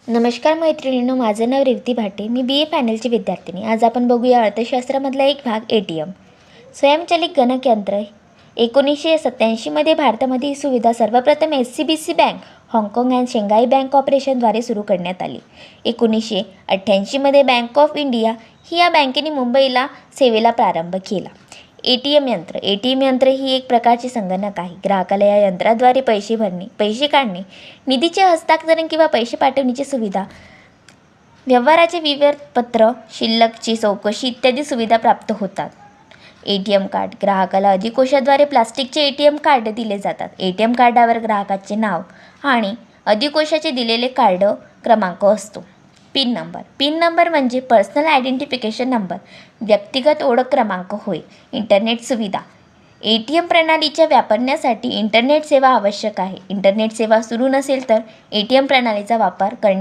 नमस्कार मैत्रिणींनो, माझं नाव रेवती भाटे. मी BA फायनलची विद्यार्थिनी. आज आपण बघूया अर्थशास्त्रामधला एक भाग ATM. स्वयंचलित गणकयंत्र. 1987मध्ये भारतामध्ये ही सुविधा सर्वप्रथम SCBC बँक, हाँगकाँग अँड शेंघाई बँक कॉर्पोरेशनद्वारे सुरू करण्यात आली. 1988मध्ये बँक ऑफ इंडिया ही या बँकेने मुंबईला सेवेला प्रारंभ केला. ATM यंत्र. ATM यंत्र ही एक प्रकारची संगणक आहे. ग्राहकाला या यंत्राद्वारे पैसे भरणे, पैसे काढणे, निधीचे हस्तांतरण किंवा पैसे पाठवण्याची सुविधा, व्यवहाराचे विवरणपत्र, शिल्लकची चौकशी इत्यादी सुविधा प्राप्त होतात. ATM card. ग्राहकाला अधिकोषाद्वारे प्लास्टिकचे ATM कार्ड दिले जातात. ATM कार्डावर ग्राहकाचे नाव आणि अधिकोषाचे दिलेले कार्ड क्रमांक असतो. Pin number. पिन नंबर म्हणजे पर्सनल आयडेंटिफिकेशन नंबर, व्यक्तिगत ओळख क्रमांक होय. इंटरनेट सुविधा. ATM प्रणालीच्या वापरण्यासाठी इंटरनेट सेवा आवश्यक आहे. इंटरनेट सेवा सुरू नसेल तर ATM प्रणालीचा वापर करणे